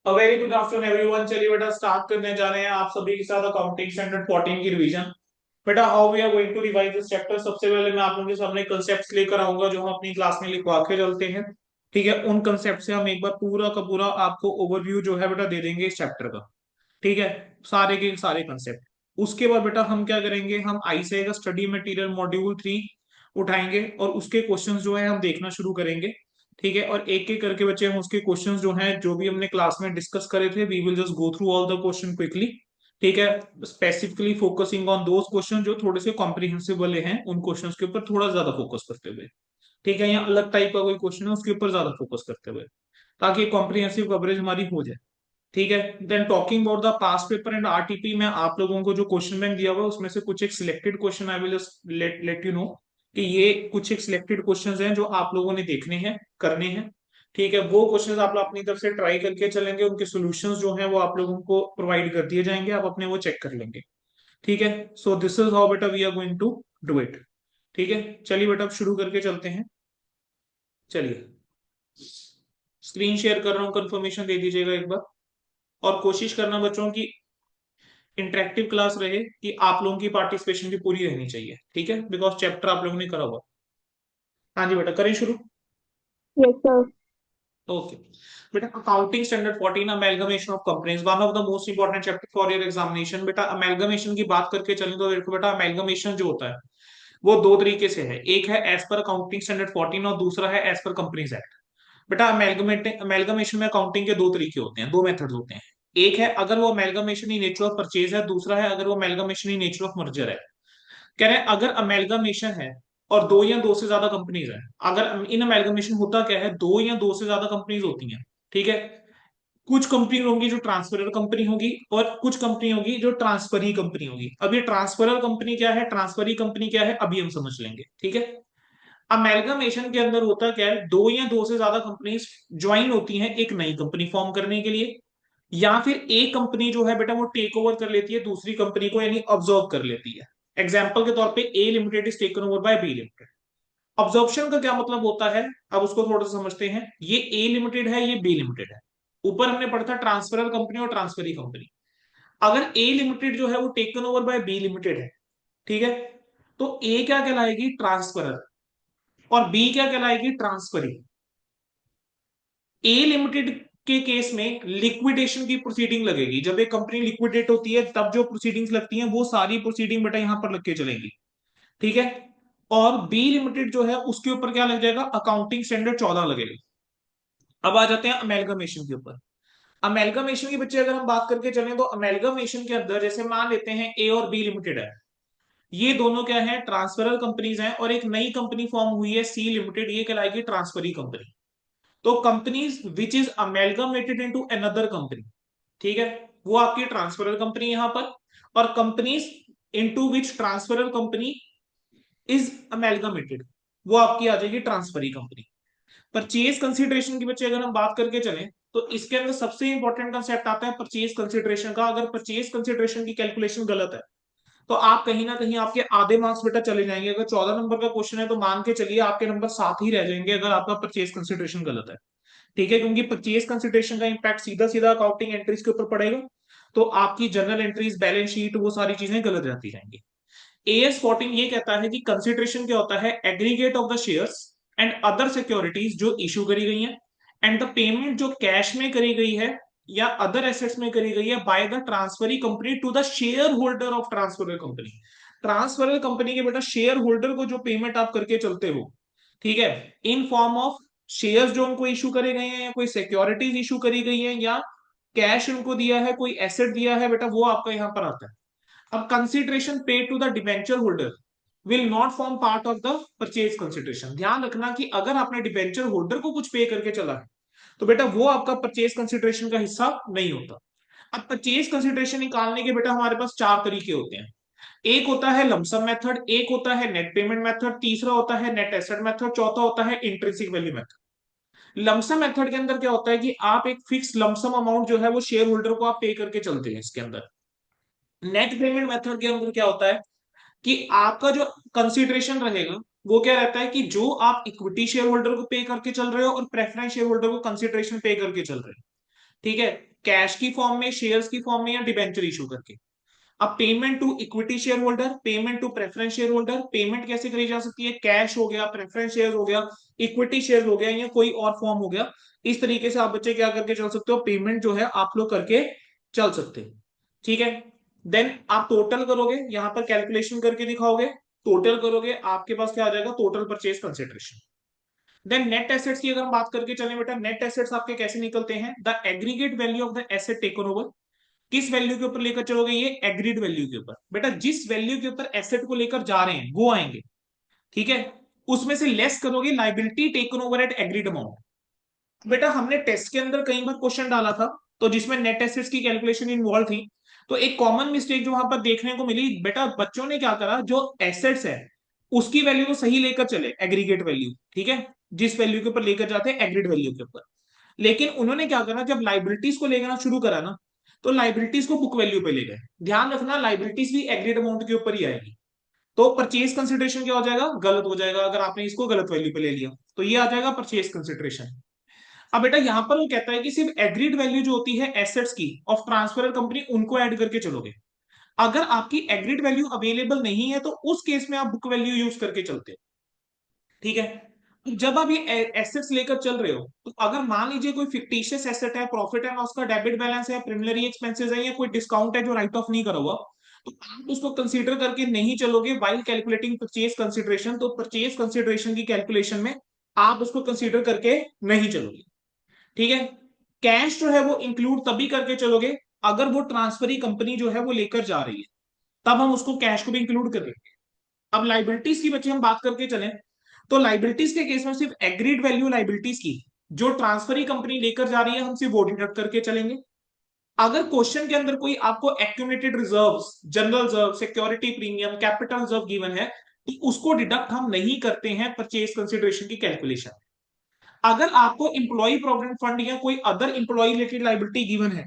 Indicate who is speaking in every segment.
Speaker 1: A very good afternoon everyone. चलिए बेटा start करने जा रहे हैं आप सभी के साथ अकाउंटिंग स्टैंडर्ड 14 की रिवीजन। बेटा how we are going to revise this chapter. सबसे पहले मैं आप लोगों के सामने कंसेप्ट्स लेकर आऊंगा जो हम अपनी क्लास में लिखवा के चलते हैं। ठीक है, उन कंसेप्ट से हम एक बार पूरा का पूरा आपको ओवरव्यू जो है बेटा दे देंगे इस चैप्टर का। ठीक है, सारे के सारे कंसेप्ट। उसके बाद बेटा हम क्या करेंगे, हम आईसीआई का स्टडी मटेरियल मॉड्यूल 3 उठाएंगे और उसके क्वेश्चंस जो है हम देखना शुरू करेंगे। ठीक है, और एक एक करके बच्चे हम उसके क्वेश्चंस जो हैं जो भी हमने क्लास में डिस्कस करे थे we will just go through all the question quickly. ठीक है, specifically focusing on those question जो थोड़े से कॉम्प्रिहेंसिव वाले हैं, उन क्वेश्चंस के ऊपर थोड़ा ज्यादा फोकस करते हुए। ठीक है, या अलग टाइप का कोई क्वेश्चन है उसके ऊपर ज्यादा फोकस करते हुए, ताकि कॉम्प्रिहेंसिव कवरेज हमारी हो जाए। ठीक है, then talking about the past paper and RTP में आप लोगों को जो क्वेश्चन बैंक दिया हुआ है उसमें से कुछ एक selected question I will just let you know कि ये कुछ एक सिलेक्टेड क्वेश्चंस हैं जो आप लोगों ने देखने हैं, करने हैं। ठीक है, वो क्वेश्चंस आप लोग अपनी तरफ से ट्राई करके चलेंगे, उनके सॉल्यूशंस जो हैं वो आप लोगों को प्रोवाइड कर दिए जाएंगे, आप अपने वो चेक कर लेंगे। ठीक है, सो दिस इज हाउ बेटा we are going to do it. ठीक है, चलिए बेटा अब शुरू करके चलते हैं। चलिए, स्क्रीन शेयर कर रहा हूँ, कंफर्मेशन दे दीजिएगा एक बार। और कोशिश करना बच्चों की इंटरेक्टिव क्लास रहे, कि आप लोगों की पार्टिसिपेशन भी पूरी रहनी चाहिए। ठीक है, बिकॉज चैप्टर आप लोगों ने करा हुआ। हाँ जी बेटा, करें शुरू।
Speaker 2: Yes sir.
Speaker 1: ओके बेटा, accounting standard 14 amalgamation of companies one of the most important chapter for your examination. बेटा अमेलगमेशन की बात करके चलें तो देखो बेटा, अमेलगमेशन जो होता है वो दो तरीके से है। एक है एज पर अकाउंटिंग स्टैंडर्ड 14 और दूसरा है एज पर कंपनीज एक्ट। बेटा अमेलगमेशन में अकाउंटिंग के दो तरीके होते हैं, दो मेथड्स होते हैं। एक है अगर वो amalgamation in nature of purchase है, दूसरा है अगर वो amalgamation in nature of merger है। कह रहे हैं अगर अमेलगमेशन है और दो या दो से ज्यादा कंपनीज हैं, अगर इन अमेलगमेशन होता क्या है, दो या दो से ज्यादा कंपनीज होती हैं। ठीक है, कुछ कंपनी होंगी जो ट्रांसफरर कंपनी होगी और कुछ कंपनी होगी जो ट्रांसफरी कंपनी होगी। अब ये ट्रांसफरर कंपनी क्या है, ट्रांसफरी कंपनी क्या है, अभी हम समझ लेंगे। ठीक है, अमेलगमेशन के अंदर होता क्या है, दो या दो से ज्यादा कंपनीज ज्वाइन होती हैं एक नई कंपनी फॉर्म करने के लिए, या फिर एक कंपनी जो है बेटा वो टेक ओवर कर लेती है दूसरी कंपनी को, यानी ऑब्जॉर्व कर लेती है। एग्जाम्पल के तौर पे A limited is taken over by B limited. Absorption का क्या मतलब होता है, अब उसको थोड़ा सा समझते हैं। ये ए लिमिटेड है, ये बी लिमिटेड है। ऊपर हमने पढ़ा था ट्रांसफरर कंपनी और ट्रांसफरी कंपनी। अगर ए लिमिटेड जो है वो taken over by B limited है, ठीक है, तो ए क्या कहलाएगी, ट्रांसफरर, और बी क्या कहलाएगी, ट्रांसफरी। ए लिमिटेड के केस में लिक्विडेशन की प्रोसीडिंग लगेगी। जब एक कंपनी लिक्विडेट होती है तब जो प्रोसीडिंग्स लगती हैं वो सारी प्रोसीडिंग बेटा यहां पर लग के चलेंगी। ठीक है, और बी लिमिटेड जो है उसके ऊपर क्या लग जाएगा, अकाउंटिंग स्टैंडर्ड 14 लगेगा। अब आ जाते हैं अमेलगमेशन के ऊपर। अमेलगमेशन की बच्चे अगर हम बात करके चलें तो अमेलगमेशन के अंदर जैसे मान लेते हैं ए और बी लिमिटेड है, ये दोनों क्या है, ट्रांसफरर कंपनीज हैं, और एक नई कंपनी फॉर्म हुई है सी लिमिटेड, ये कहलाएगी ट्रांसफरी कंपनी। तो companies which is amalgamated into another company, ठीक है, वो आपकी ट्रांसफरर कंपनी यहां पर। और companies into which transferor company is amalgamated, वो आपकी आ जाएगी ट्रांसफरी कंपनी। परचेज कंसिडरेशन की बच्चे अगर हम बात करके चलें तो इसके अंदर सबसे इंपॉर्टेंट कंसेप्ट आता है परचेज कंसिडरेशन का। अगर परचेज कंसिडरेशन की कैलकुलेशन गलत है तो आप कहीं ना कहीं आपके आधे मार्क्स बेटा चले जाएंगे। अगर 14 नंबर का क्वेश्चन है तो मान के चलिए आपके नंबर 7 ही रह जाएंगे अगर आपका परचेज कंसिडरेशन गलत है। ठीक है, क्योंकि परचेज कंसिडरेशन का इंपैक्ट सीधा सीधा अकाउंटिंग एंट्रीज के ऊपर पड़ेगा, तो आपकी जनरल एंट्रीज, बैलेंस शीट, वो सारी चीजें गलत जाती जाएंगी। AS14 ये कहता है कि कंसिडरेशन क्या होता है, aggregate of the shares and other securities जो इशू करी गई हैं, एंड द पेमेंट जो कैश में करी गई है या अदर एसेट्स में करी गई है by the transferee company to the share holder of transferor company. Transferor company के बेटा शेयर होल्डर को जो पेमेंट आप करके चलते हो, ठीक है, इन फॉर्म ऑफ शेयर्स जो उनको इशू करे गए हैं, या कोई सिक्योरिटीज इशू करी गई है, या कैश उनको दिया है, कोई एसेट दिया है, बेटा वो आपका यहां पर आता है। अब consideration paid to the debenture holder will not form part of the purchase consideration. ध्यान रखना कि अगर आपने डिबेंचर होल्डर को कुछ पे करके चला है तो बेटा वो आपका परचेज कंसिडरेशन का हिस्सा नहीं होता। अब परचेज कंसिडरेशन निकालने के बेटा हमारे पास चार तरीके होते हैं। एक होता है लमसम मेथड, एक होता है नेट पेमेंट मेथड, तीसरा होता है नेट एसेट मेथड, चौथा होता है intrinsic value method. Lump sum method के अंदर क्या होता है कि आप एक फिक्स लमसम अमाउंट जो है वो शेयर होल्डर को आप पे करके चलते हैं इसके अंदर। नेट पेमेंट मेथड के अंदर क्या होता है कि आपका जो कंसिडरेशन रहेगा वो क्या रहता है कि जो आप इक्विटी शेयर होल्डर को पे करके चल रहे हो और प्रेफरेंस शेयर होल्डर को कंसिडरेशन पे करके चल रहे हो। ठीक है, कैश की फॉर्म में, शेयर्स की फॉर्म में, या डिबेंचर इशू करके। अब payment to equity share holder, payment to preference share holder, payment कैसे करी जा सकती है, कैश हो गया, प्रेफरेंस शेयर हो गया, इक्विटी शेयर हो गया, या कोई और फॉर्म हो गया। इस तरीके से आप बच्चे क्या करके चल सकते हो, पेमेंट जो है आप लोग करके चल सकते हो। ठीक है, देन आप टोटल करोगे, यहां पर कैलकुलेशन करके दिखाओगे, टोटल करोगे, आपके पास क्या आ जाएगा, total purchase consideration. Then net assets की अगर हम बात करके चलें बेटा, नेट एसेट्स आपके कैसे निकलते हैं, the aggregate value of the asset taken over. किस वैल्यू के ऊपर लेकर चलोगे, ये एग्रीड वैल्यू के ऊपर। बेटा जिस वैल्यू के ऊपर एसेट को लेकर जा रहे हैं वो आएंगे, ठीक है, उसमें से लेस करोगे liability taken over at agreed amount. बेटा हमने टेस्ट के अंदर कई बार क्वेश्चन डाला था, तो जिसमें नेट एसेट्स की कैलकुलेशन इन्वॉल्व थी, तो एक कॉमन मिस्टेक जो वहां पर देखने को मिली, बेटा बच्चों ने क्या करा, जो एसेट्स है उसकी वैल्यू को सही लेकर चले, एग्रीगेट वैल्यू, ठीक है, जिस वैल्यू के ऊपर लेकर जाते हैं एग्रीड वैल्यू के ऊपर। लेकिन उन्होंने क्या करा, जब लाइबिलिटीज को लेकर शुरू करा ना, तो लाइबिलिटीज को बुक वैल्यू पे ले गए। ध्यान रखना, लाइबिलिटीज भी एग्रीड अमाउंट के ऊपर ही आएगी। तो परचेज कंसिडरेशन क्या हो जाएगा, गलत हो जाएगा, अगर आपने इसको गलत वैल्यू पे ले लिया, तो ये आ जाएगा परचेज कंसिडरेशन। अब बेटा यहां पर वो कहता है कि सिर्फ एग्रीड वैल्यू जो होती है एसेट्स की ऑफ ट्रांसफरर कंपनी, उनको ऐड करके चलोगे। अगर आपकी एग्रीड वैल्यू अवेलेबल नहीं है, तो उस केस में आप बुक वैल्यू यूज करके चलते हो। ठीक है, तो जब आप ये एसेट्स लेकर चल रहे हो, तो अगर मान लीजिए कोई फिक्टिशियस एसेट है, प्रॉफिट एंड लॉस का डेबिट बैलेंस है, प्रिलिमिनरी एक्सपेंसेस है, या कोई डिस्काउंट है जो राइट ऑफ नहीं करा हुआ, तो आप उसको कंसीडर करके नहीं चलोगे वाइल कैलकुलेटिंग परचेज कंसिडरेशन। तो परचेज कंसिडरेशन की कैलकुलेशन में आप उसको कंसीडर करके नहीं चलोगे। ठीक है, कैश जो है वो इंक्लूड तभी करके चलोगे अगर वो ट्रांसफरी कंपनी जो है वो लेकर जा रही है, तब हम उसको कैश को भी इंक्लूड करेंगे। अब लाइबिलिटीज की बच्चे हम बात करके चलें, तो लाइबिलिटीज के केस में सिर्फ एग्रीड वैल्यू लाइबिलिटीज की जो ट्रांसफरी कंपनी लेकर जा रही है, हम सिर्फ वो डिडक्ट करके चलेंगे। अगर क्वेश्चन के अंदर कोई आपको accumulated reserves, general reserve, security premium, capital reserve given है, तो उसको डिडक्ट हम नहीं करते हैं परचेज कंसिडरेशन की कैलकुलेशन। अगर आपको इंप्लॉय प्रोविडेंट फंड या कोई other employee related liability given है,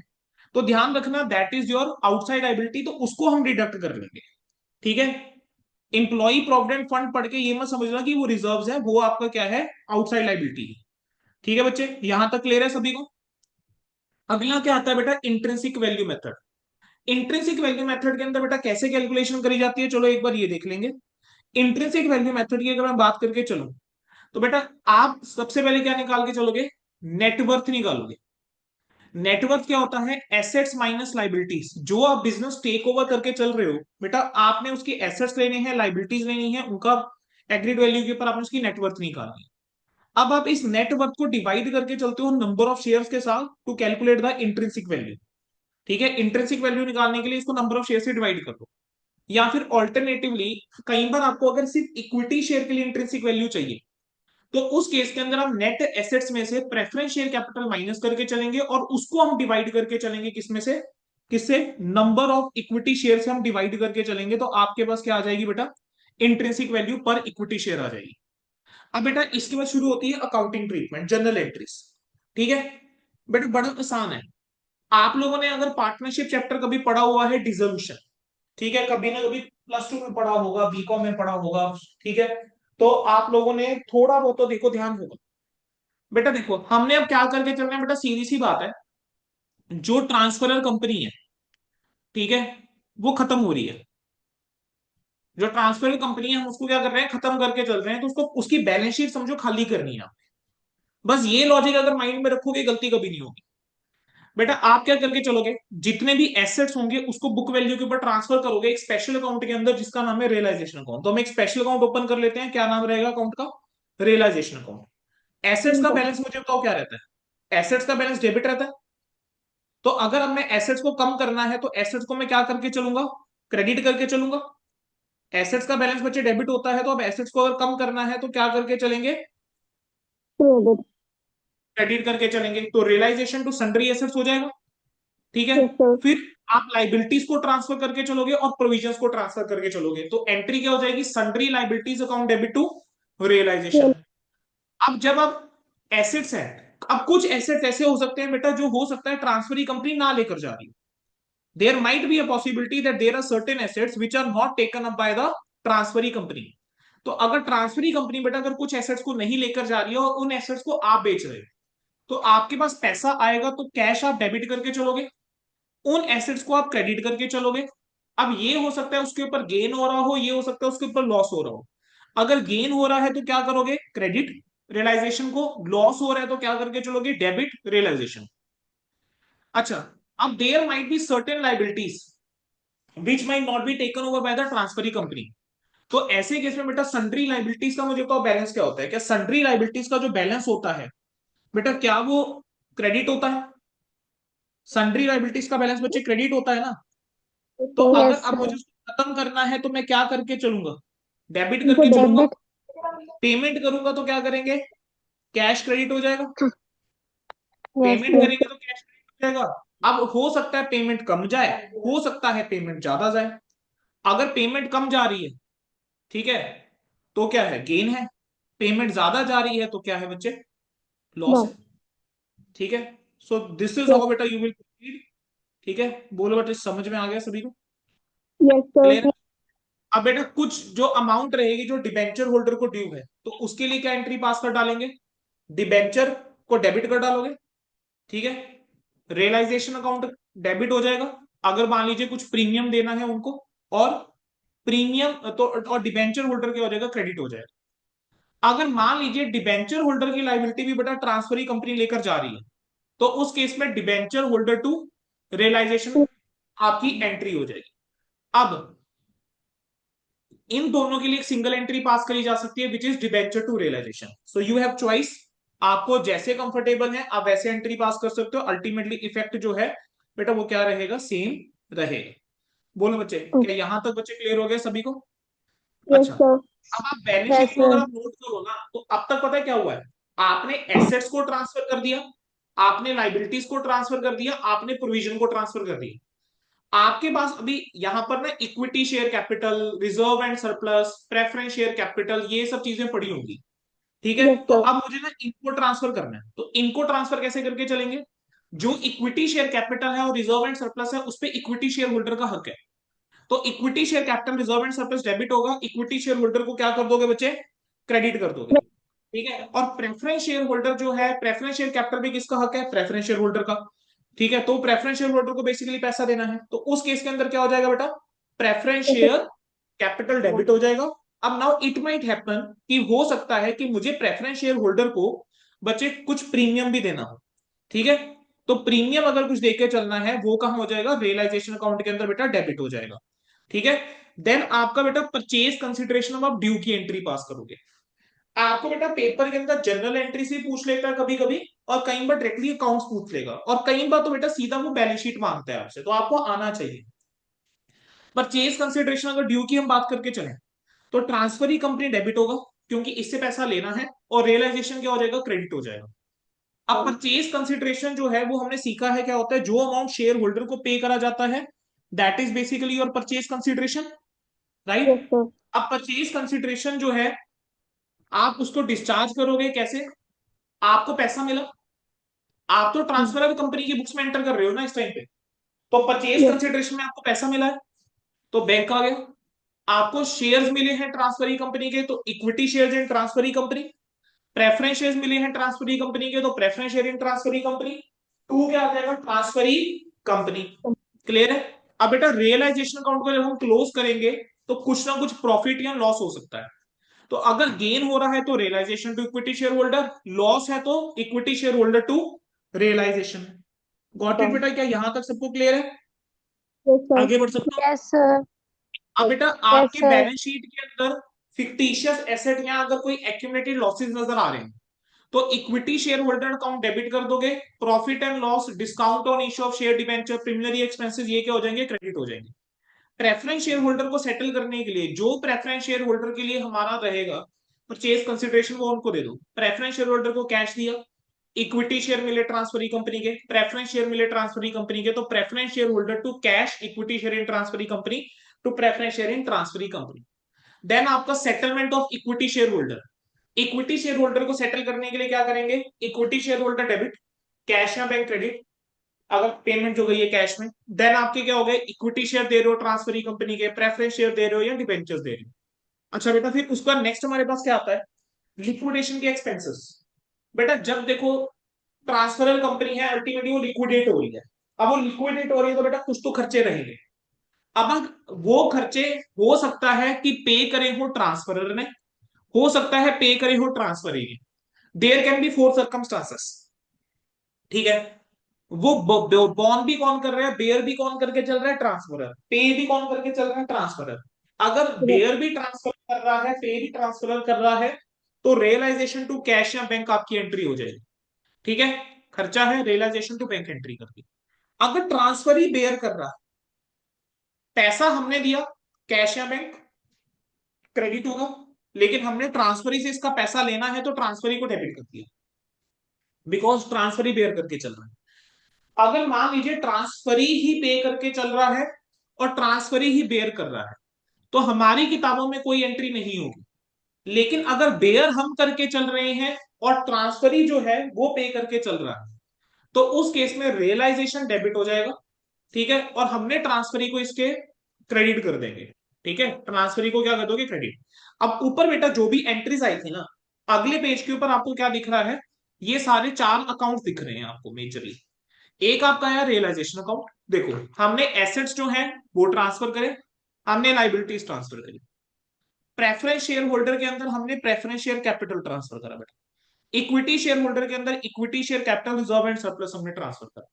Speaker 1: तो ध्यान रखना that is your outside liability, तो उसको हम डिडक्ट कर लेंगे। ठीक है, इंप्लॉय प्रोविडेंट फंड पढ़ के ये मत समझना कि वो रिजर्व्स है, वो आपका क्या है, आउटसाइड लाइबिलिटी है। ठीक है बच्चे, यहां तक क्लियर है सभी को। अगला क्या आता है बेटा, intrinsic value method. Intrinsic value method के अंदर बेटा कैसे कैलकुलेशन करी जाती है, चलो एक बार ये देख लेंगे। इंट्रिंसिक वैल्यू मेथड की अगर मैं बात करके चलूं, तो बेटा आप सबसे पहले क्या निकाल के चलोगे, नेटवर्थ निकालोगे। नेटवर्थ क्या होता है, एसेट्स माइनस लाइबिलिटीज। जो आप बिजनेस टेक ओवर करके चल रहे हो बेटा, आपने उसकी एसेट्स लेने हैं, लाइबिलिटीज लेनी है, उनका एग्रीड वैल्यू के ऊपर आपने उसकी नेटवर्थ निकालनी है। अब आप इस नेटवर्थ को डिवाइड करके चलते हो नंबर ऑफ शेयर्स के साथ to calculate the intrinsic value. ठीक है, इंट्रिंसिक वैल्यू निकालने के लिए इसको नंबर ऑफ शेयर से डिवाइड कर दो, या फिर ऑल्टरनेटिवली कई बार आपको अगर सिर्फ इक्विटी शेयर के लिए इंट्रिंसिक वैल्यू चाहिए, तो उस केस के अंदर हम नेट एसेट्स में से प्रेफरेंस शेयर कैपिटल माइनस करके चलेंगे, और उसको हम डिवाइड करके चलेंगे किसमें से, किससे, नंबर ऑफ इक्विटी शेयर से हम डिवाइड करके चलेंगे, तो आपके पास क्या आ जाएगी बेटा, इंट्रिंसिक वैल्यू पर इक्विटी शेयर आ जाएगी। अब बेटा इसके बाद शुरू होती है अकाउंटिंग ट्रीटमेंट, जनरल एंट्रीज। ठीक है, बेटा बड़ा आसान है। आप लोगों ने अगर पार्टनरशिप चैप्टर कभी पढ़ा हुआ है, डिसोल्यूशन, ठीक है, कभी ना कभी प्लस टू में पढ़ा होगा, बीकॉम में पढ़ा होगा, ठीक है, तो आप लोगों ने थोड़ा बहुत तो देखो ध्यान होगा। बेटा देखो हमने अब क्या करके चलना है बेटा, सीधी सी बात है, जो ट्रांसफरर कंपनी है, ठीक है, वो खत्म हो रही है। जो ट्रांसफरर कंपनी है हम उसको क्या कर रहे हैं, खत्म करके चल रहे हैं, तो उसको उसकी बैलेंस शीट समझो खाली करनी है। बस ये लॉजिक अगर माइंड में रखोगे, गलती कभी नहीं होगी। बेटा आप क्या करके चलोगे, जितने भी एसेट्स होंगे उसको बुक वैल्यू के ऊपर ट्रांसफर करोगे एक स्पेशल अकाउंट के अंदर, जिसका नाम है रियलाइजेशन अकाउंट। तो हम एक स्पेशल अकाउंट ओपन कर लेते हैं, क्या नाम रहेगा अकाउंट का, रियलाइजेशन अकाउंट। एसेट्स का
Speaker 2: ठीक है।
Speaker 1: बैलेंस मुझे बताओ क्या रहता है, एसेट्स का बैलेंस डेबिट रहता है। तो अगर अब मैं एसेट्स को कम करना है, तो एसेट्स को मैं क्या करके चलूंगा, क्रेडिट करके चलूंगा। एसेट्स का बैलेंस बच्चे डेबिट होता है, तो अब एसेट्स को अगर कम करना है तो क्या करके चलेंगे,
Speaker 2: क्रेडिट।
Speaker 1: क्रेडिट करके चलेंगे, तो रियलाइजेशन टू सन्ड्री एसेट्स हो जाएगा। ठीक है,
Speaker 2: यस सर।
Speaker 1: फिर आप लाइबिलिटीज को ट्रांसफर करके चलोगे और प्रोविजंस को ट्रांसफर करके चलोगे, तो एंट्री क्या हो जाएगी, sundry liabilities account debit to realisation. अब जब आप एसेट्स है, अब कुछ एसेट्स ऐसे हो सकते हैं बेटा, जो हो सकता है ट्रांसफरी कंपनी ना लेकर जा रही, there might be a possibility that there are certain assets which are not taken up by the transferee company. तो अगर ट्रांसफरी कंपनी बेटा अगर कुछ एसेट्स को नहीं लेकर जा रही है और उन एसेट्स को आप बेच रहे हो, तो आपके पास पैसा आएगा तो कैश आप डेबिट करके चलोगे, उन एसेट्स को आप क्रेडिट करके चलोगे। अब ये हो सकता है उसके ऊपर गेन हो रहा हो, ये हो सकता है उसके ऊपर लॉस हो रहा हो। अगर गेन हो रहा है तो क्या करोगे, क्रेडिट रियलाइजेशन को, लॉस हो रहा है तो क्या करके चलोगे, डेबिट रियलाइजेशन। अच्छा, अब there might be certain liabilities which might not be taken over by the transferee company. तो ऐसे केस में बेटा सन्ड्री लाइबिलिटीज का मुझे बताओ बैलेंस क्या होता है, क्या सन्ड्री लाइबिलिटीज का जो बैलेंस होता है बेटा क्या वो क्रेडिट होता है? सन्ड्री लाइबिलिटीज का बैलेंस बच्चे क्रेडिट होता है ना। तो अगर
Speaker 2: यस
Speaker 1: अब
Speaker 2: सर।
Speaker 1: मुझे उसको खत्म करना है तो मैं क्या करके चलूंगा, डेबिट
Speaker 2: उनको
Speaker 1: करके चलूंगा।
Speaker 2: डेबिट।
Speaker 1: पेमेंट करूंगा तो क्या करेंगे, कैश क्रेडिट हो जाएगा।
Speaker 2: Yes
Speaker 1: payment
Speaker 2: sir.
Speaker 1: करेंगे तो कैश क्रेडिट हो जाएगा। अब हो सकता है पेमेंट कम जाए, हो सकता है पेमेंट ज्यादा जाए। अगर पेमेंट कम जा रही है, ठीक है, तो क्या है, गेन है। पेमेंट ज्यादा जा रही है तो क्या है बच्चे, लॉस
Speaker 2: नो।
Speaker 1: है। ठीक है, so this is
Speaker 2: yes.
Speaker 1: How बेटा यू विल प्रोसीड। ठीक है, बोलो बेटा, समझ में आ गया सभी को,
Speaker 2: यस
Speaker 1: क्लियर?
Speaker 2: सर।
Speaker 1: अब बेटा कुछ जो अमाउंट रहेगी जो डिबेंचर होल्डर को ड्यू है, तो उसके लिए क्या एंट्री पास कर डालेंगे, डिबेंचर को डेबिट कर डालोगे। ठीक है, रियलाइजेशन अकाउंट डेबिट हो जाएगा। अगर मान लीजिए कुछ प्रीमियम देना है उनको, और प्रीमियम तो, और डिबेंचर होल्डर क्या हो जाएगा, क्रेडिट हो जाएगा। अगर मान लीजिए डिबेंचर होल्डर की लाइबिलिटी भी बेटा ट्रांसफरी कंपनी लेकर जा रही है, तो उस केस में डिबेंचर होल्डर टू रियलाइजेशन आपकी एंट्री हो जाएगी। अब इन दोनों के लिए एक सिंगल एंट्री पास करी जा सकती है which is debenture to realisation. So you have choice, आपको जैसे कंफर्टेबल है आप वैसे एंट्री पास कर सकते हो। अल्टीमेटली इफेक्ट जो है बेटा वो क्या रहेगा, सेम रहेगा। बोलो बच्चे, क्या यहां तक बच्चे क्लियर हो गए सभी को?
Speaker 2: यस
Speaker 1: अच्छा,
Speaker 2: सर।
Speaker 1: अब आप बैलेंस शीट
Speaker 2: यस
Speaker 1: को अगर
Speaker 2: सर।
Speaker 1: आप नोट करो ना, तो अब तक पता है क्या हुआ है, आपने एसेट्स को ट्रांसफर कर दिया, आपने लाइबिलिटीज को ट्रांसफर कर दिया, आपने प्रोविजन को ट्रांसफर कर दिया। आपके पास अभी यहां पर ना equity share capital, reserve and surplus, preference share capital, ये सब चीजें पड़ी होंगी। ठीक है,
Speaker 2: यस
Speaker 1: तो
Speaker 2: सर।
Speaker 1: अब मुझे ना इनको ट्रांसफर करना है, तो इनको ट्रांसफर कैसे करके चलेंगे, जो इक्विटी शेयर कैपिटल है और रिजर्व एंड सरप्लस है उस पर इक्विटी शेयर होल्डर का हक है। तो equity share capital, reserve and surplus debit होगा, इक्विटी शेयर होल्डर को क्या कर दोगे बच्चे, क्रेडिट कर दोगे। ठीक है, और प्रेफरेंस शेयर होल्डर जो है, प्रेफरेंस शेयर कैपिटल भी किसका हक है, प्रेफरेंस शेयर होल्डर का। ठीक है, तो प्रेफरेंस शेयर होल्डर को बेसिकली पैसा देना है, तो उस केस के अंदर क्या हो जाएगा बेटा, प्रेफरेंस शेयर कैपिटल डेबिट हो जाएगा। अब नाउ इट माइट हैपन कि हो सकता है कि मुझे प्रेफरेंस शेयर होल्डर को बच्चे कुछ प्रीमियम भी देना हो। ठीक है, तो प्रीमियम अगर कुछ देके चलना है वो कहां हो जाएगा, रियलाइजेशन अकाउंट के अंदर बेटा डेबिट हो जाएगा। ठीक है, देन आपका बेटा परचेज कंसिडरेशन ऑफ ड्यू की एंट्री पास करोगे। आपको बेटा पेपर के अंदर जनरल एंट्री से पूछ लेता है कभी कभी, और कई बार डायरेक्टली अकाउंट्स पूछ लेगा, और कई बार तो बेटा सीधा वो बैलेंस शीट मांगता है आपसे, तो आपको आना चाहिए। परचेज कंसिडरेशन अगर ड्यू की हम बात करके चले, तो ट्रांसफरी कंपनी डेबिट होगा क्योंकि इससे पैसा लेना है, और रियलाइजेशन क्या हो जाएगा, क्रेडिट हो जाएगा। अब परचेज कंसिडरेशन जो है वो हमने सीखा है क्या होता है, जो अमाउंट शेयर होल्डर को पे करा जाता है, that is basically your purchase consideration,
Speaker 2: yes
Speaker 1: right?
Speaker 2: Sir.
Speaker 1: अब परचेज कंसिडरेशन जो है आप उसको डिस्चार्ज करोगे कैसे, आपको पैसा मिला, आप तो ट्रांसफर अब कंपनी की बुक्स में एंटर कर रहे हो ना इस टाइम पे, तो परचेज
Speaker 2: यस।
Speaker 1: कंसिडरेशन में आपको पैसा मिला है, तो बैंक आ गया। आपको शेयर्स मिले हैं ट्रांसफरी कंपनी के, तो equity shares in transferee company. Preference shares मिले हैं ट्रांसफरी कंपनी के, तो preference share in transferee company. To क्या आ जाएगा, ट्रांसफरी कंपनी। क्लियर है? अब बेटा रियलाइजेशन अकाउंट को जब हम क्लोज करेंगे, तो कुछ ना कुछ प्रॉफिट या लॉस हो सकता है। तो अगर गेन हो रहा है तो realisation to equity share holder, loss है तो equity share holder to realisation. Got it बेटा, क्या यहां तक सबको क्लियर है?
Speaker 2: Yes sir.
Speaker 1: आगे बढ़ सकते हो?
Speaker 2: Yes sir.
Speaker 1: अब बेटा
Speaker 2: यस
Speaker 1: आपके
Speaker 2: सर।
Speaker 1: बैलेंस शीट के अंदर फिक्टिशियस एसेट या अगर कोई एक्यूमुलेटेड लॉसेस नजर आ रहे हैं, तो equity share holder account debit कर दोगे, profit and loss, discount on issue of share debenture, preliminary expenses, ये क्या हो जाएंगे, क्रेडिट हो जाएंगे। प्रेफरेंस शेयर होल्डर को सेटल करने के लिए, जो प्रेफरेंस शेयर होल्डर के लिए हमारा रहेगा परचेज कंसिडरेशन, वो उनको दे दो। प्रेफरेंस शेयर होल्डर को कैश दिया, इक्विटी शेयर मिले ट्रांसफरी कंपनी के, प्रेफरेंस शेयर मिले ट्रांसफरी कंपनी के, तो preference share holder to cash equity share in transferee company to preference share in transferee company. Then आपका settlement of equity share holder, equity share holder को settle करने के लिए क्या करेंगे, equity share holder debit, cash या bank credit, अगर payment जो गई है कैश में। देन आपके क्या हो गए, इक्विटी शेयर दे रहे हो ट्रांसफरी कंपनी के, प्रेफरेंस शेयर दे रहे हो या डिबेंचर्स दे रहे हो। अच्छा बेटा, फिर उसका नेक्स्ट हमारे पास क्या आता है, लिक्विडेशन के एक्सपेंसेस। बेटा जब देखो ट्रांसफरर कंपनी है, अल्टीमेटली वो लिक्विडेट हो रही है। अब वो लिक्विडेट हो रही है तो बेटा कुछ तो खर्चे रहेंगे। अब वो खर्चे हो सकता है कि पे करे हो ट्रांसफरर ने, हो सकता है पे करे हो ट्रांसफर ने। There can be four circumstances, ठीक है। वो बॉन्ड भी कौन कर रहा है, बेयर भी कौन करके चल रहा है, ट्रांसफरर। पे भी कौन करके चल रहा है, ट्रांसफरर। अगर
Speaker 2: Yes.
Speaker 1: बेयर भी ट्रांसफर कर रहा है, पे भी ट्रांसफर कर रहा है, तो रियलाइजेशन टू कैश या बैंक आपकी एंट्री हो जाएगी, ठीक है। खर्चा है, रियलाइजेशन टू बैंक एंट्री कर दी। अगर ट्रांसफर ही बेयर कर रहा है, पैसा हमने दिया, कैश या बैंक क्रेडिट होगा, लेकिन हमने ट्रांसफरी से इसका पैसा लेना है तो ट्रांसफरी को डेबिट कर दिया, बिकॉज ट्रांसफरी बेयर करके चल रहा है। अगर मान लीजिए ट्रांसफरी ही पे करके चल रहा है और ट्रांसफरी ही बेयर कर रहा है, तो हमारी किताबों में कोई एंट्री नहीं होगी। लेकिन अगर बेयर हम करके चल रहे हैं और ट्रांसफरी जो है वो पे करके चल रहा है, तो उस केस में रियलाइजेशन डेबिट हो जाएगा, ठीक है। और हमने ट्रांसफरी को इसके क्रेडिट कर देंगे, ठीक है। ट्रांसफरी को क्या कर दोगे, क्रेडिट। अब ऊपर बेटा जो भी एंट्रीज आई थी ना, अगले पेज के ऊपर आपको क्या दिख रहा है, ये सारे चार अकाउंट दिख रहे हैं आपको मेजरली। एक आपका है रियलाइजेशन अकाउंट, देखो हमने एसेट्स जो है वो ट्रांसफर करे, हमने लाइबिलिटीज ट्रांसफर करी। प्रेफरेंस शेयर होल्डर के अंदर हमने प्रेफरेंस शेयर कैपिटल ट्रांसफर करा बेटा। इक्विटी शेयर होल्डर के अंदर equity share capital reserve and surplus हमने ट्रांसफर करा,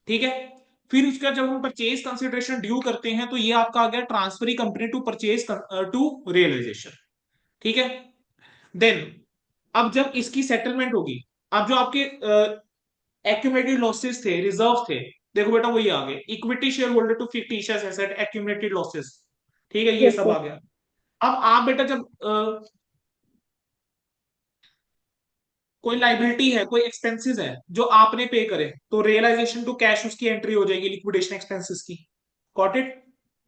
Speaker 1: ठीक है। फिर उसका जब हम परचेज कंसिडरेशन ड्यू करते हैं तो ये आपका आ गया transferee company to purchase to realisation, ठीक है। देन अब जब इसकी सेटलमेंट होगी, अब जो आपके एक्यूमुलेटेड लॉसेस थे, रिजर्व थे, देखो बेटा वही आ गए, equity share holder to fictitious asset accumulated losses, ठीक है, ये
Speaker 2: Yes,
Speaker 1: सब
Speaker 2: sir.
Speaker 1: आ गया। अब आप बेटा जब कोई लाइबिलिटी है, कोई एक्सपेंसेस है जो आपने पे करे, तो रियलाइजेशन टू कैश उसकी एंट्री हो जाएगी लिक्विडेशन एक्सपेंसेस की, गॉट इट।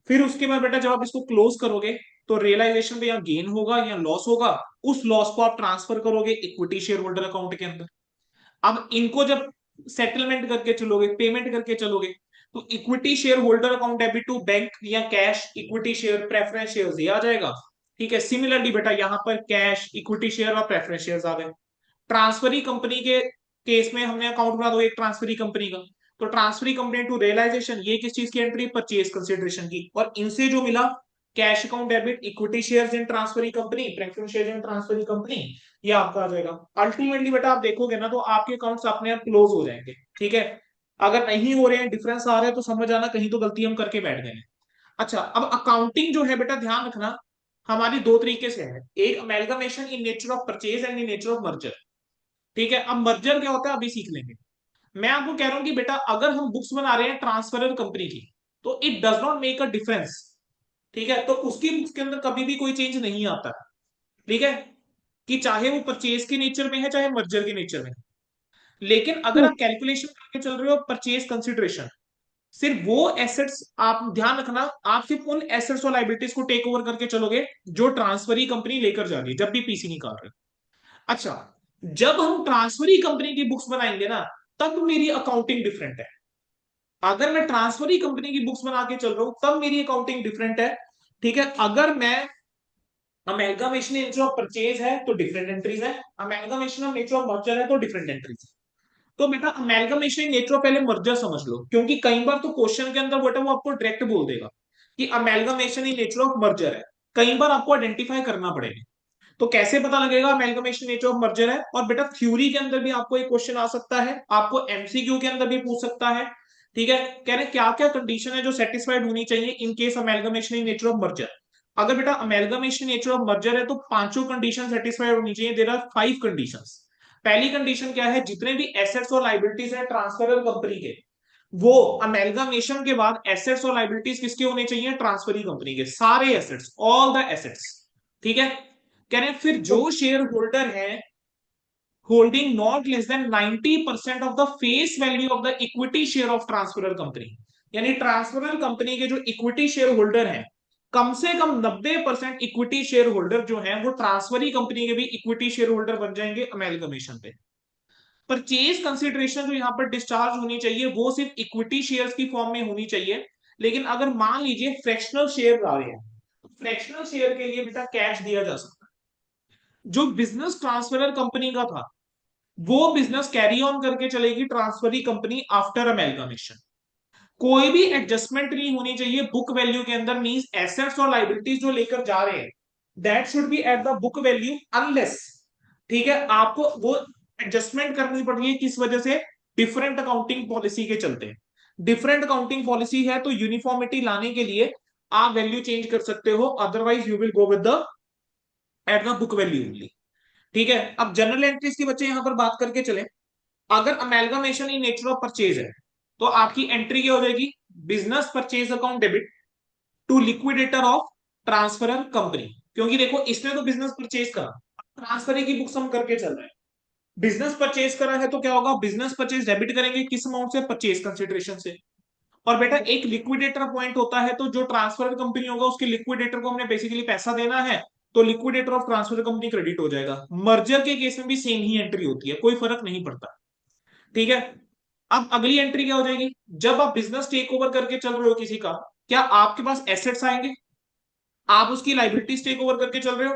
Speaker 1: फिर उसके बाद बेटा जब आप इसको क्लोज करोगे, तो रियलाइजेशन पे या गेन होगा या लॉस होगा, उस लॉस को आप ट्रांसफर करोगे इक्विटी शेयर होल्डर अकाउंट के अंदर। अब इनको जब सेटलमेंट करके चलोगे, पेमेंट करके चलोगे, तो equity share holder account debit to bank या cash equity share preference share ये आ जाएगा, ठीक है। सिमिलरली बेटा यहाँ पर कैश इक्विटी शेयर और प्रेफरेंस शेयर आ गए। ट्रांसफरी कंपनी के केस में हमने अकाउंट बना दो एक ट्रांसफरी कंपनी का, तो ट्रांसफरी कंपनी टू रियलाइजेशन ये किस चीज की एंट्री, परचेज कंसिडरेशन की, और इनसे जो मिला cash account debit equity shares in transferee company preference shares in transferee company, ये आपका आ जाएगा। अल्टीमेटली बेटा आप देखोगे ना तो आपके अकाउंट्स अपने आप क्लोज हो जाएंगे, ठीक है। अगर नहीं हो रहे हैं, डिफरेंस आ रहा है, तो समझ आना कहीं तो गलती हम करके बैठ गए हैं। अच्छा, अब अकाउंटिंग जो है बेटा ध्यान रखना, हमारी दो तरीके से है, एक amalgamation in nature of purchase and in nature of merger, ठीक है। अब मर्जर क्या होता है अभी सीख लेंगे। मैं आपको कह रहा हूं कि बेटा अगर हम बुक्स बना रहे हैं ट्रांसफरर कंपनी की, तो it does not make a difference, ठीक है। तो उसकी बुक्स के अंदर कभी भी कोई चेंज नहीं आता, ठीक है, कि चाहे वो परचेज के नेचर में है चाहे मर्जर के नेचर में है। लेकिन अगर
Speaker 2: Yes.
Speaker 1: आप कैलकुलेशन करके चल रहे हो परचेज कंसिडरेशन, सिर्फ वो एसेट्स आप ध्यान रखना, आप सिर्फ उन एसेट्स और लाइबिलिटीज को टेक ओवर करके चलोगे जो ट्रांसफरी कंपनी लेकर जा रही है जब भी पीसी निकाल रहे हो। अच्छा, जब हम ट्रांसफरी कंपनी की बुक्स बनाएंगे ना, तब मेरी अकाउंटिंग डिफरेंट है। अगर मैं ट्रांसफरी कंपनी की बुक्स बना के चल रहा हूं तब मेरी अकाउंटिंग डिफरेंट है, ठीक है। अगर मैं अमेलगमेशन नेचर ऑफ परचेज है तो डिफरेंट एंट्रीज है, amalgamation of nature of merger है तो डिफरेंट एंट्रीज है। तो बेटा अमेलगमेशन नेचर ऑफ पहले मर्जर समझ लो, क्योंकि कई बार तो क्वेश्चन के अंदर बेटा वो आपको डायरेक्ट बोल देगा कि amalgamation in nature of merger है, कई बार आपको आइडेंटिफाई करना पड़ेगा। तो कैसे पता लगेगा अमेलगमेशन नेचर ऑफ मर्जर है, और बेटा थ्योरी के अंदर भी आपको एक क्वेश्चन आ सकता है, आपको एमसीक्यू के अंदर भी पूछ सकता है, ठीक है। कह रहे क्या क्या कंडीशन है जो सेटिस्फाइड होनी चाहिए in case amalgamation in nature of merger. अगर बेटा अमेलगमेशन नेचर ऑफ मर्जर है तो पांचों कंडीशन सेटिस्फाइड होनी चाहिए, देयर आर 5 कंडीशंस। पहली कंडीशन क्या है, जितने भी एसेट्स और लाइबिलिटीज है ट्रांसफरर कंपनी के, वो अमेलगमेशन के बाद एसेट्स और लाइबिलिटीज किसके होने चाहिए, ट्रांसफरी कंपनी के, सारे एसेट्स, ऑल द एसेट्स, ठीक है। कह रहे हैं फिर जो शेयर होल्डर है holding not less than 90% of the face value of the equity share of transferor company, यानी ट्रांसफरर कंपनी के जो इक्विटी शेयर होल्डर हैं, कम से कम 90% इक्विटी शेयर होल्डर जो है वो ट्रांसफरी कंपनी के भी इक्विटी शेयर होल्डर बन जाएंगे अमेलगमेशन पे। परचेज कंसिडरेशन जो यहाँ पर डिस्चार्ज होनी चाहिए वो सिर्फ इक्विटी शेयर्स की फॉर्म में होनी चाहिए। लेकिन अगर मान लीजिए फ्रैक्शनल शेयर आ रहे हैं, फ्रैक्शनल शेयर के लिए बेटा कैश दिया जा सकता है। जो बिजनेस ट्रांसफरर कंपनी का था, वो बिजनेस कैरी ऑन करके चलेगी ट्रांसफरी कंपनी आफ्टर अमेलगमेशन। कोई भी एडजस्टमेंट नहीं होनी चाहिए बुक वैल्यू के अंदर, मींस एसेट्स और लाइबिलिटीज जो लेकर जा रहे हैं that should be at the book value unless, ठीक है, आपको वो एडजस्टमेंट करनी पड़ रही है किस वजह से, डिफरेंट अकाउंटिंग पॉलिसी के चलते। डिफरेंट अकाउंटिंग पॉलिसी है तो यूनिफॉर्मिटी लाने के लिए आप वैल्यू चेंज कर सकते हो, otherwise you will go with the at the book value only. ठीक है, अब जनरल एंट्रीज की बच्चे यहां पर बात करके चले। अगर amalgamation in nature of purchase है तो आपकी एंट्री क्या हो जाएगी, business purchase account debit to liquidator of transferor company. क्योंकि देखो इसने तो बिजनेस परचेज करा, ट्रांसफर की बुक्स हम करके चल रहे हैं। बिजनेस परचेज करा है तो क्या होगा, बिजनेस परचेज डेबिट करेंगे किस अमाउंट से, परचेज कंसिडरेशन से। और बेटा एक लिक्विडेटर पॉइंट होता है, तो जो ट्रांसफर कंपनी होगा उसके लिक्विडेटर को हमने बेसिकली पैसा देना है, तो liquidator of transfer company credit हो जाएगा। मर्जर के केस में भी सेम ही एंट्री होती है, कोई फर्क नहीं पड़ता। ठीक है, अब अगली एंट्री क्या हो जाएगी, जब आप बिजनेस टेक ओवर करके चल रहे हो किसी का, क्या आपके पास एसेट्स आएंगे, आप उसकी लाइबिलिटीज टेक ओवर करके चल रहे हो,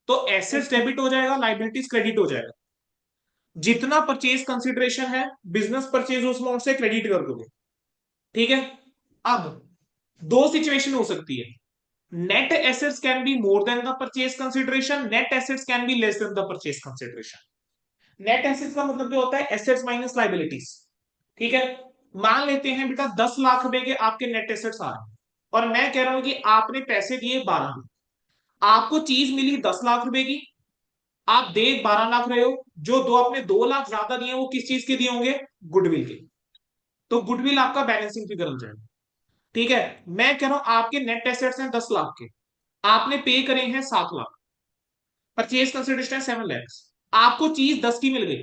Speaker 1: तो एसेट्स डेबिट हो जाएगा, लाइबिलिटीज क्रेडिट हो जाएगा। जितना परचेज कंसिडरेशन है बिजनेस परचेज उस अमाउंट से क्रेडिट कर दोगे। ठीक है, अब दो सिचुएशन हो सकती है, net assets can be more than the purchase consideration, net assets can be less than the purchase consideration. Net assets का मतलब क्या होता है, एसेट्स माइनस लाइबिलिटीज। ठीक है, मान लेते हैं बेटा 10 लाख रुपए के आपके नेट एसेट्स आ रहे हैं, और मैं कह रहा हूं कि आपने पैसे दिए 12 लाख, आपको चीज मिली 10 लाख रुपए की, आप दे 12 लाख रहे हो, जो दो आपने 2 लाख ज्यादा दिए वो किस चीज के दिए होंगे, गुडविल के। तो गुडविल आपका बैलेंसिंग फिगर हो जाएगा। ठीक है, मैं कह रहा हूं आपके नेट एसेट्स हैं 10 लाख के, आपने पे करे हैं 7 लाख, परचेज कंसिडरेशन है 7 लैक्स, आपको चीज 10 की मिल गई,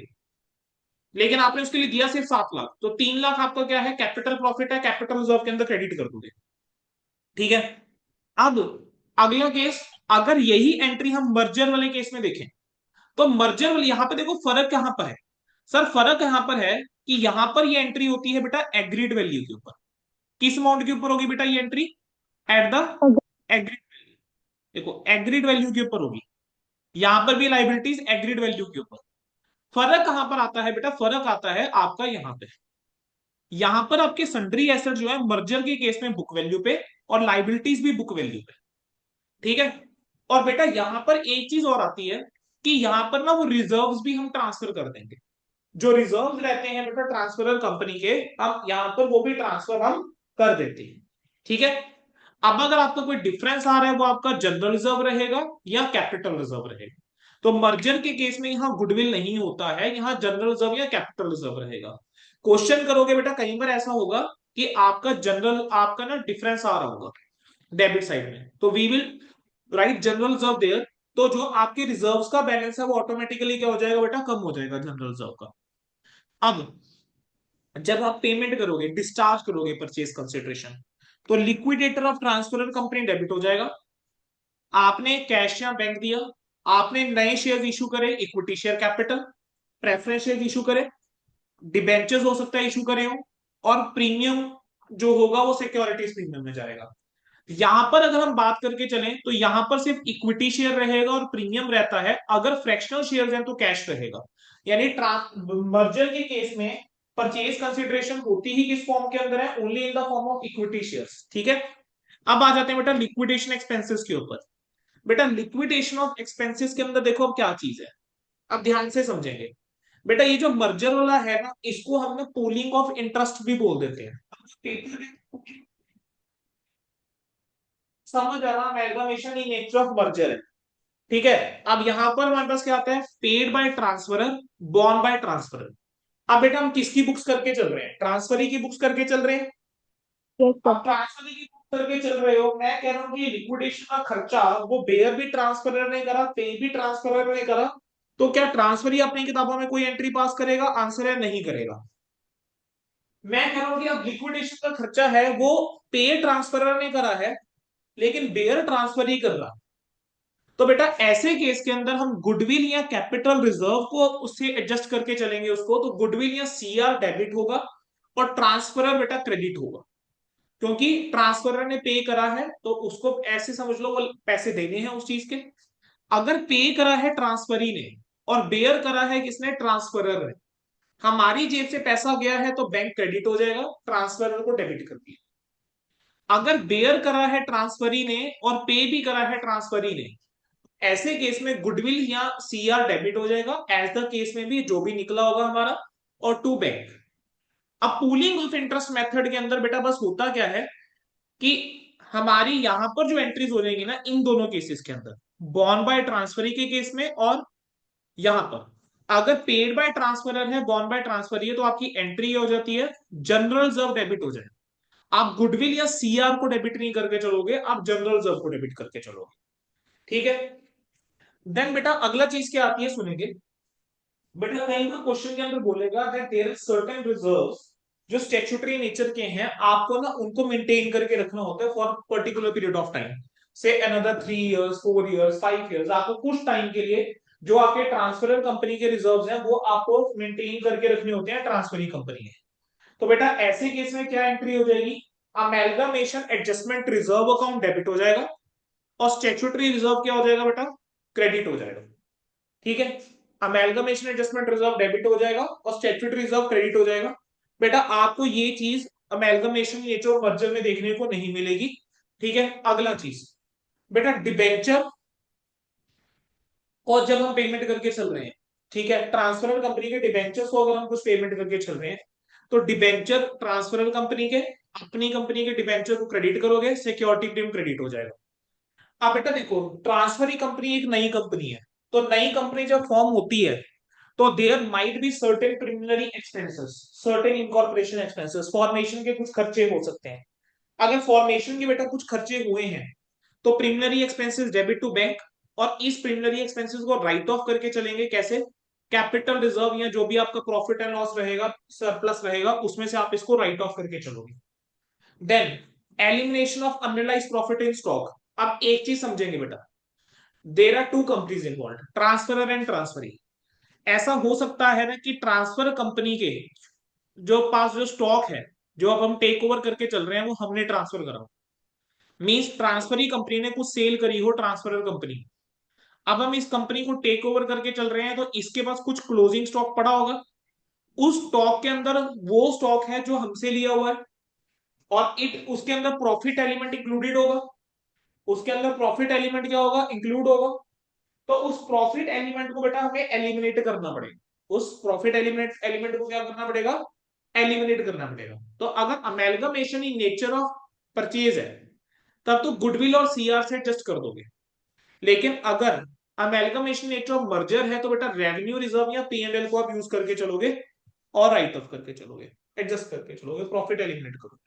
Speaker 1: लेकिन आपने उसके लिए दिया सिर्फ 7 लाख, तो 3 लाख आपका क्या है, कैपिटल प्रॉफिट है, कैपिटल रिजर्व के अंदर क्रेडिट कर दोगे। ठीक है, अब अगला केस, अगर यही एंट्री हम मर्जर वाले केस में देखें, तो मर्जर वाले यहां पे देखो फर्क कहां पर है, सर फर्क यहां पर है कि यहां पर ये एंट्री होती है बेटा एग्रीड वैल्यू के ऊपर। किस अमाउंट के ऊपर होगी बेटा ये entry, at the agreed value. देखो एग्रीड वैल्यू के ऊपर होगी, यहां पर भी लाइबिलिटीज एग्रीड वैल्यू के ऊपर। फर्क कहां पर आता है बेटा, फर्क आता है आपका यहां पे, यहां पर आपके सन्ड्री एसेट जो है मर्जर के केस में बुक वैल्यू पे, और लाइबिलिटीज भी बुक वैल्यू पे। ठीक है, और बेटा यहां पर एक चीज और आती है कि यहां पर ना वो रिजर्व्स भी हम ट्रांसफर कर देंगे, जो रिजर्व रहते हैं बेटा ट्रांसफरर कंपनी के, हम यहां पर वो भी ट्रांसफर हम कर देते हैं। ठीक है, अब अगर आपका कोई डिफरेंस आ रहा है वो आपका जनरल रिजर्व रहेगा या कैपिटल रिजर्व रहेगा। तो मर्जर के केस में यहां गुडविल नहीं होता है, यहां जनरल रिजर्व या कैपिटल रिजर्व रहेगा। क्वेश्चन करोगे बेटा कई बार ऐसा होगा कि आपका जनरल, आपका ना डिफरेंस आ रहा होगा डेबिट साइड में, तो we will write general reserve there, तो जो आपके रिजर्व्स का बैलेंस है वो ऑटोमेटिकली क्या हो जाएगा बेटा, कम हो जाएगा जनरल रिजर्व का। अब जब आप पेमेंट करोगे, डिस्चार्ज करोगे परचेज कंसिडरेशन, तो liquidator of transferor company debit हो जाएगा। आपने कैश या बैंक दिया, आपने नए शेयर इशू करे, equity share capital, preference share issue करे, डिबेंचर्स हो सकता है इशू करे हो, और प्रीमियम जो होगा वो सिक्योरिटीज प्रीमियम में जाएगा। यहां पर अगर हम बात करके चलें तो यहां पर सिर्फ इक्विटी शेयर रहेगा और प्रीमियम रहता है, अगर फ्रैक्शनल शेयर हैं तो कैश रहेगा। यानी मर्जर के केस में परचेज कंसिडरेशन होती ही किस फॉर्म के अंदर है, only in the form of equity shares. ठीक है, अब आ जाते हैं बेटा लिक्विडेशन एक्सपेंसेस के ऊपर। बेटा लिक्विडेशन ऑफ एक्सपेंसेस के अंदर देखो अब क्या चीज है, अब ध्यान से समझेंगे। बेटा ये जो मर्जर वाला है ना, इसको हम ना पूलिंग ऑफ इंटरेस्ट भी बोल देते हैं। समझ आना, amalgamation in nature of merger है। ठीक है, अब यहां पर हमारे पास क्या आता है, paid by transferor, borne by transferor. अब बेटा हम किसकी बुक्स करके चल रहे हैं, ट्रांसफरी की बुक्स करके चल रहे हैं।
Speaker 2: Yes, sir.
Speaker 1: अब ट्रांसफरी की बुक्स करके चल रहे हो, मैं कह रहा हूं कि लिक्विडेशन का खर्चा वो बेयर भी ट्रांसफरर ने करा, पे भी ट्रांसफरर ने करा, तो क्या ट्रांसफरी अपनी किताबों में कोई एंट्री पास करेगा, आंसर है नहीं करेगा। मैं कह रहा हूं कि अब लिक्विडेशन का खर्चा है वो पे ट्रांसफरर ने करा है, लेकिन बेयर ट्रांसफर ही कर रहा। तो बेटा ऐसे केस के अंदर हम गुडविल या कैपिटल रिजर्व को उससे एडजस्ट करके चलेंगे उसको, तो गुडविल या सीआर डेबिट होगा और ट्रांसफरर बेटा क्रेडिट होगा, क्योंकि ट्रांसफरर ने पे करा है तो उसको ऐसे समझ लो वो पैसे देने हैं उस चीज के। अगर पे करा है ट्रांसफरी ने, और बेयर करा है किसने, ट्रांसफरर ने। हमारी जेब से पैसा गया है तो बैंक क्रेडिट हो जाएगा, ट्रांसफरर को डेबिट कर दिया। अगर बेयर करा है ट्रांसफरी ने और पे भी करा है ट्रांसफरी ने, ऐसे केस में गुडविल या सीआर डेबिट हो जाएगा, एज द केस में भी जो भी निकला होगा हमारा, और टू बैंक। अब पूलिंग ऑफ इंटरेस्ट मेथड के अंदर बेटा बस होता क्या है कि हमारी यहां पर जो एंट्रीज हो जाएंगी ना इन दोनों केसेस के अंदर, बॉर्न बाय ट्रांसफरी के केस में और यहां पर, अगर पेड बाय ट्रांसफरर है, बॉर्न बाय ट्रांसफर है, तो आपकी एंट्री हो जाती है जनरल रिजर्व डेबिट हो जाए। आप गुडविल या सीआर को डेबिट नहीं करके चलोगे, आप जनरल रिजर्व को डेबिट करके चलोगे। ठीक है। देन बेटा अगला चीज क्या आती है सुनेंगे। बेटा कहीं पर क्वेश्चन के अंदर बोलेगा that there is certain reserves जो स्टैट्यूटरी नेचर के हैं, आपको ना उनको मेंटेन करके रखना होता है for particular period of time, से अनदर 3 इयर्स, 4 इयर्स, 5 इयर्स। आपको कुछ टाइम के लिए जो आपके ट्रांसफरर कंपनी के रिजर्व्स हैं वो आपको मेंटेन करके रखने होते हैं ट्रांसफरिंग कंपनी है। तो बेटा ऐसे केस में क्या एंट्री हो जाएगी, amalgamation adjustment reserve account debit हो जाएगा, और स्टैट्यूटरी रिजर्व क्या हो जाएगा बेटा, क्रेडिट हो जाएगा। ठीक है। अमेलगमेशन एडजस्टमेंट रिजर्व डेबिट हो जाएगा और स्टैट्यूटरी रिजर्व क्रेडिट हो जाएगा। बेटा आपको ये चीज अमेलगमेशन नेचर ऑफ मर्जर में देखने को नहीं मिलेगी। ठीक है। अगला चीज बेटा डिबेंचर, और जब हम पेमेंट करके चल रहे हैं, ठीक है, ट्रांसफरर कंपनी के डिबेंचर्स को अगर हम कुछ पेमेंट करके चल रहे हैं, तो डिबेंचर ट्रांसफरर कंपनी के, अपनी कंपनी के डिबेंचर को क्रेडिट करोगे, सिक्योरिटी क्लेम क्रेडिट हो जाएगा। अब बेटा देखो, ट्रांसफरी कंपनी एक नई कंपनी है, तो नई कंपनी जब फॉर्म होती है तो there might be certain preliminary expenses, certain incorporation expenses, formation के कुछ खर्चे हो सकते हैं। अगर फॉर्मेशन के बेटा कुछ खर्चे हुए हैं तो preliminary expenses debit to bank, और इस प्रिलिमिनरी एक्सपेंसेस को राइट ऑफ करके चलेंगे कैसे, कैपिटल रिजर्व या जो भी आपका प्रॉफिट एंड लॉस रहेगा, सरप्लस रहेगा, उसमें से आप इसको राइट ऑफ करके चलोगे। Then elimination of unrealised profit in stock. अब एक चीज समझेंगे बेटा, there are two companies involve, transferor and transferee. ऐसा हो सकता है ना कि ट्रांसफर कंपनी के जो पास जो स्टॉक है, जो अब हम टेक ओवर करके चल रहे हैं, वो हमने ट्रांसफर करा, मींस ट्रांसफरी कंपनी ने कुछ सेल करी हो ट्रांसफरर कंपनी। अब हम इस कंपनी को टेक ओवर करके चल रहे हैं, तो इसके पास कुछ क्लोजिंग स्टॉक पड़ा होगा, उस स्टॉक के अंदर वो स्टॉक है जो हमसे लिया हुआ है, और इट उसके अंदर प्रॉफिट एलिमेंट इंक्लूडेड होगा, उसके अंदर प्रॉफिट एलिमेंट क्या होगा, इंक्लूड होगा। तो उस प्रॉफिट एलिमेंट को बेटा हमें एलिमिनेट करना पड़ेगा, उस प्रॉफिट एलिमेंट एलिमेंट को क्या करना पड़ेगा, एलिमिनेट करना पड़ेगा। तो अगर amalgamation in nature of purchase है, तब तो गुडविल और सीआर से एडजस्ट कर दोगे। लेकिन अगर अमेलगमेशन नेचर ऑफ मर्जर है, तो बेटा रेवेन्यू रिजर्व या पीएनएल को आप यूज करके चलोगे और राइट ऑफ करके चलोगे, एडजस्ट करके चलोगे, प्रॉफिट एलिमिनेट करोगे।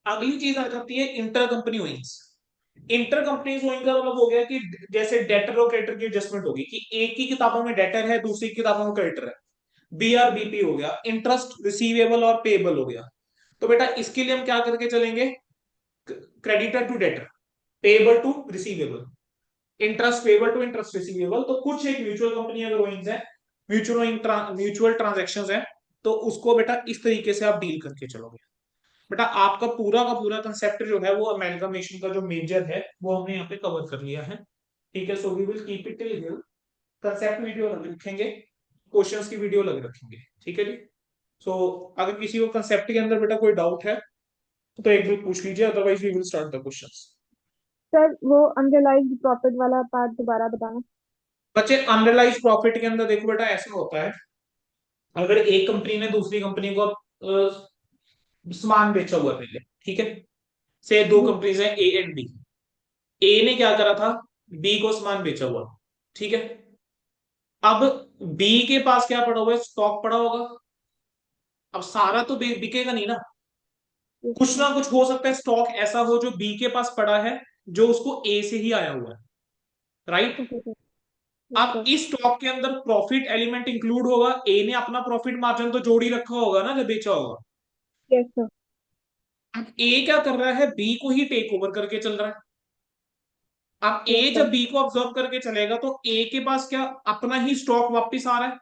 Speaker 1: अगली चीज आ जाती है inter company owings. Inter company owing का मतलब हो गया कि जैसे डेटर और क्रेडिटर की एडजस्टमेंट होगी, कि एक की किताबों में डेटर है, दूसरी किताबों में क्रेडिटर है। बीआरबीपी हो गया, इंटरेस्ट रिसीवेबल और पेबल हो गया। तो बेटा इसके लिए हम क्या करके चलेंगे, creditor to debtor, payable to receivable, interest payable to interest receivable. तो कुछ एक म्यूचुअल कंपनी अगर ओइंग्स है, म्यूचुअल ट्रांजेक्शंस है, तो उसको बेटा इस तरीके से आप डील करके चलोगे। बेटा आपका पूरा का पूरा कंसेप्ट जो है वो अमेलगमेशन का जो मेजर है वो हमने यहाँ पे कवर कर लिया है। ठीक है। So we will keep it till here. Concept video अलग रखेंगे, क्वेश्चंस की वीडियो अलग रखेंगे। ठीक है जी। सो अगर किसी को कंसेप्ट के अंदर बेटा कोई डाउट है तो एक बार पूछ लीजिए, otherwise we will start the questions.
Speaker 2: Sir वो अनरियलाइज्ड प्रॉफिट वाला पार्ट दोबारा बताना।
Speaker 1: बच्चे अनरियलाइज प्रॉफिट के अंदर देखो बेटा ऐसा होता है, अगर एक कंपनी ने दूसरी कंपनी को सामान बेचा हुआ पहले, ठीक है, से दो
Speaker 2: जी।
Speaker 1: कंपनीज है ए एंड बी। ए ने क्या करा था, बी को सामान बेचा हुआ, ठीक है। अब बी के पास क्या पड़ा हुआ है, स्टॉक पड़ा होगा। अब सारा तो बिकेगा नहीं ना,
Speaker 2: यस
Speaker 1: कुछ
Speaker 2: सर।
Speaker 1: ना कुछ हो सकता है स्टॉक ऐसा हो जो बी के पास पड़ा है, जो उसको ए से ही आया हुआ है, राइट।
Speaker 2: Okay sir. यस
Speaker 1: अब
Speaker 2: सर।
Speaker 1: इस स्टॉक के अंदर प्रॉफिट एलिमेंट इंक्लूड होगा, ए ने अपना प्रॉफिट मार्जिन तो जोड़ ही रखा होगा ना जब बेचा होगा।
Speaker 2: Yes sir.
Speaker 1: अब ए क्या कर रहा है, बी को ही टेक ओवर करके चल रहा है। अब
Speaker 2: यस
Speaker 1: ए
Speaker 2: सर।
Speaker 1: जब बी को ऑब्जर्व करके चलेगा तो ए के पास क्या अपना ही स्टॉक वापस आ रहा है,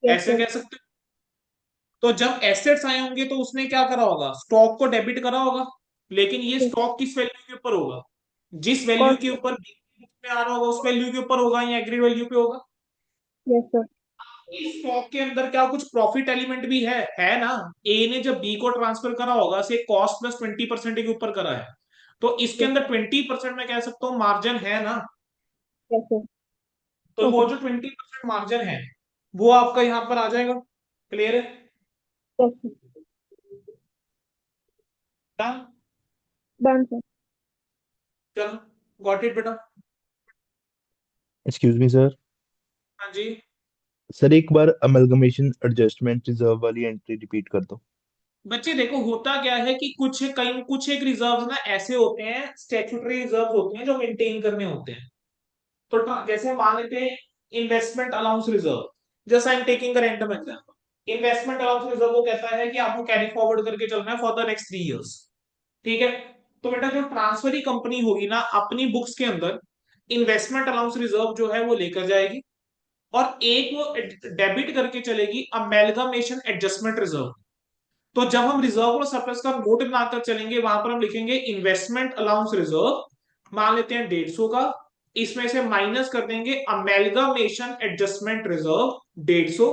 Speaker 2: यस
Speaker 1: ऐसे
Speaker 2: सर।
Speaker 1: कह सकते हो। तो जब एसेट्स आए होंगे तो उसने क्या करा होगा, स्टॉक को डेबिट करा होगा, लेकिन ये
Speaker 2: यस।
Speaker 1: स्टॉक किस वैल्यू के ऊपर होगा, जिस वैल्यू
Speaker 2: कॉस्ट।
Speaker 1: के ऊपर में आ रहा होगा उस वैल्यू के ऊपर होगा या एग्री वैल्यू पे होगा।
Speaker 2: Yes sir.
Speaker 1: इस स्टॉक के अंदर क्या कुछ प्रॉफिट एलिमेंट भी है ना। ए ने जब बी को ट्रांसफर करा होगा से कॉस्ट प्लस 20% के ऊपर करा है, तो इसके
Speaker 2: यस
Speaker 1: अंदर
Speaker 2: सर।
Speaker 1: 20% में कह सकता हूँ मार्जिन है ना।
Speaker 2: Yes sir.
Speaker 1: तो वो
Speaker 2: ओके।
Speaker 1: जो 20% मार्जिन है वो आपका यहाँ पर आ जाएगा। क्लियर है?
Speaker 2: Yes sir.
Speaker 1: Done.
Speaker 2: Done sir.
Speaker 1: चलो, गॉट इट बेटा।
Speaker 3: Excuse me sir.
Speaker 1: हाँ जी।
Speaker 3: सर एक बार अमेलगमेशन एडजस्टमेंट रिजर्व वाली एंट्री रिपीट कर दो।
Speaker 1: बच्चे देखो, होता क्या है कि कुछ एक रिजर्व ना ऐसे होते हैं, स्टेचुटरी रिजर्व होते हैं जो मेंटेन करने होते हैं। तो जैसे मान लेते हैं investment allowance reserve, just I am taking the random example. Investment allowance reserve वो कहता है कि आपको कैरी फॉरवर्ड करके चलना है फॉर द नेक्स्ट 3 इयर्स। ठीक है। तो बेटा जो ट्रांसफरी कंपनी होगी ना अपनी बुक्स के अंदर इन्वेस्टमेंट अलाउंस रिजर्व जो है वो लेकर जाएगी, और एक वो डेबिट करके चलेगी अमेलगमेशन एडजस्टमेंट रिजर्व। तो जब हम रिजर्व और सरप्लस का नोट बनाकर चलेंगे वहां पर हम लिखेंगे इन्वेस्टमेंट अलाउंस रिजर्व, मान लेते हैं 150 का, इसमें से माइनस कर देंगे अमेलगमेशन एडजस्टमेंट रिजर्व 150।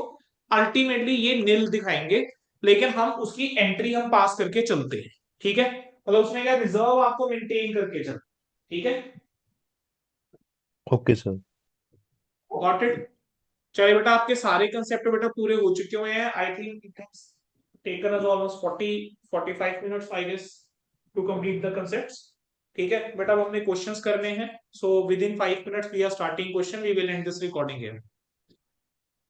Speaker 1: अल्टीमेटली ये नील दिखाएंगे, लेकिन हम उसकी एंट्री हम पास करके चलते हैं। ठीक है, मतलब उसमें क्या रिजर्व आपको मेंटेन करके चलते। ठीक है,
Speaker 3: ओके सर।
Speaker 1: Got it. चलिए बेटा, आपके सारे कंसेप्ट बेटा पूरे हो चुके हुए हैं। I think it has taken us almost 40-45 minutes I guess to complete the concepts. ठीक है बेटा, अब हमने क्वेश्चंस करने हैं, so within 5 minutes we are starting question, we will end this recording here.